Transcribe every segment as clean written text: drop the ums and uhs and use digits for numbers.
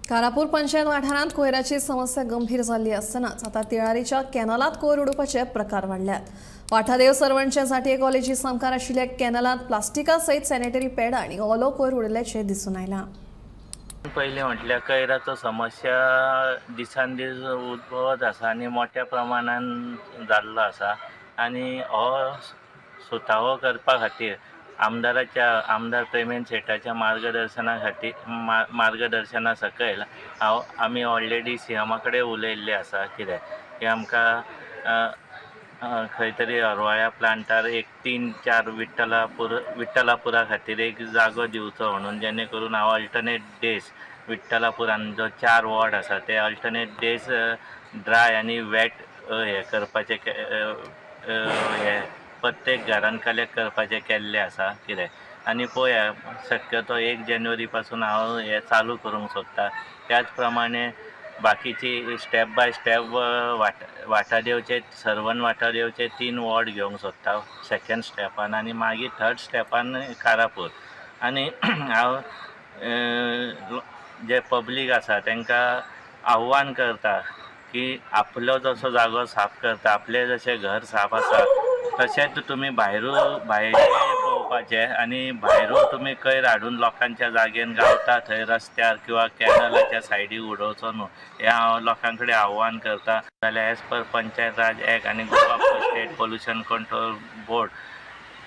कारापूर पंचायत वाठारांत कोयराची समस्या गंभीर जाल्ली आसतनाच आता तिळारीच्या कॅनलात कोयर उडोवपाचे प्रकार वाढल्यात। वाठादेव सरवणचे जाटये कॉलेजी समकार आशिल्ल्या कॅनलात प्लास्टिका सयत सॅनिटरी पॅड आणि ओलो कोयर उडयल्ल्याचे दिसून आयला। पहिले म्हटल्यार कोयराचो समस्या दिसान दीस उद्भवत आसा आणि मोठ्या प्रमाणात जाल्लो आसा आणि हो सुटावो करपा खातीर आमदार प्रेमेंद सेठाच्या मार्गदर्शना सकयल आमी ऑलरेडी सीएमा कडेन उलयल्ले आसा कित्याक की आमकां खंय तरी हरवळ्या प्लांटार एक 3-4 विठ्ठलापुरा खातीर एक जागो दिवचो म्हणून, जेणे करून हांव अल्टरनेट डेज विठ्ठलापुरान जो 4 वॉर्ड आसा ते अल्टरनेट डेज ड्राय आनी वेट हे करपाचे हे प्रत्येक घरान कलेक्ट करपाचे केल्ले आसा कित्याक आनी पळया शक्यतो 1 जानेवारी पासून हांव हे चालू करूंक सोदता। त्याच प्रमाणे बाकीची स्टेप बाय स्टेप वाठादेवचे सरवण वाठादेवचे 3 वॉर्ड घेवंक सोदता सेकंड स्टेपान आनी मागीर थर्ड स्टेपान कारापूर। आनी हांव जे पब्लीक आसा तांकां आव्हान करता की आपलो जसो जागो साफ करता, आपले जशें घर साफ आसा तशेंच तुमी भायर पळोवपाचें आनी भायरूय तुमी कोयर हाडून लोकांच्या जागेन गावता थंय रस्त्यार किंवा कॅनलाच्या सायडीक उडोवचो न्हू, हें हांव लोकां कडेन आव्हान करता। जाल्यार एज पर पंचायत राज एक्ट आनी गोवा स्टेट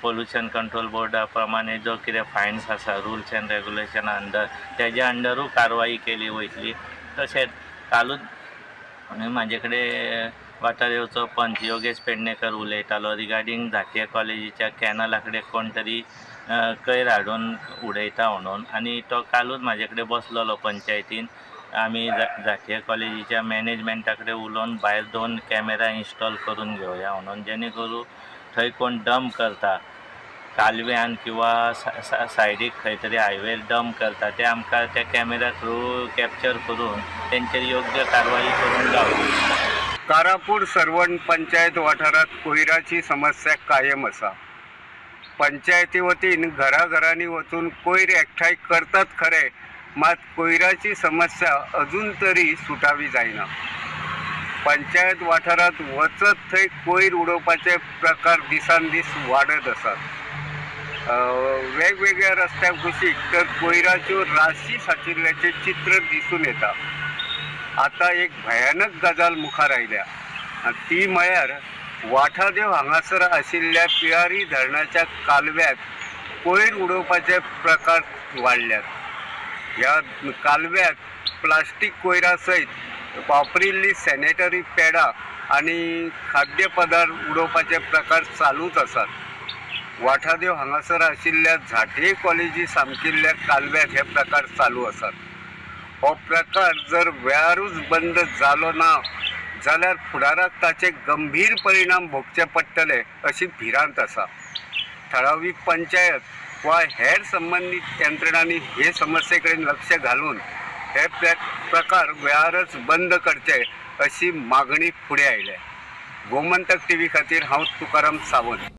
पोल्युशन कंट्रोल बोर्डा प्रमाणे जो कितें फायन्स आसा रुल्स एंड रेगुलेशना अंडर तेज्या अंडरूय कारवाई केली वयतली। तशेंच कालूच म्हाजे कडेन वाठादेवचो पंच योगेश पेडणेकर उलयतालो रिगार्डिंग जाटये कॉलेजीच्या कॅनला कडेन कोण तरी कोयर हाडून उडयता म्हणून, आनी तो कालूच म्हाजे कडेन बसलेलो पंचायतीन। आमी जाटये कॉलेजीच्या मॅनेजमेंटा कडेन उलोवन भायर 2 कॅमेरा इन्स्टॉल करून घेवया म्हणून, जेणे करून थंय कोण डंप करता कालव्यान किंवा सायडीक खंय तरी हायवेर डंप करता ते आमकां त्या कॅमेरा थ्रू कॅप्चर करून तेंचेर योग्य कारवाई करून गावची। कारापूर सरवण पंचायत वाठारात कोयराची समस्या कायम आसा। पंचायती वतीन घराघरांनी वचून कोयर एकठांय करतात खरे, मात कोयराची समस्या अजून तरी सुटावी जायना। पंचायत वाठारात वचत थंय कोयर उडोवपाचे प्रकार दिसान दीस वाडत आसात। वेगवेगळ्या रस्त्या कुशीक तर कोयराच्यो राशी साचिल्ल्याचे चित्र दिसून येता। आता एक भयानक गजाल मुखार आयल्या, ती म्हळ्यार वाठादेव हांगासर आशिल्ल्या तिळारी धरणाच्या कालव्यात कोयर उडोवपाचे प्रकार वाडल्यात। ह्या कालव्यात प्लास्टीक कोयरा सयत वापरिल्ली सॅनिटरी पॅडां आनी खाद्य पदार्थ उडोवपाचे प्रकार चालूच आसात। वाठादेव हांगासर आशिल्ल्या जाटये कॉलेजी सामकिल्ल्या कालव्यात हे प्रकार चालू आसात। हो प्रकार जर वेळारूच बंद जालो ना जाल्यार फुडाराक ताचे गंभीर परिणाम भोगचे पडटले अशी भिरांत आसा। थळावी पंचायत वा हेर संबंधीत यंत्रणांनी हे समस्ये कडेन लक्ष घालून हे प्रकार वेळारच बंद करचे अशी मागणी फुडें आयल्या। गोमंतक टीव्ही खातीर हांव तुकाराम सावंत।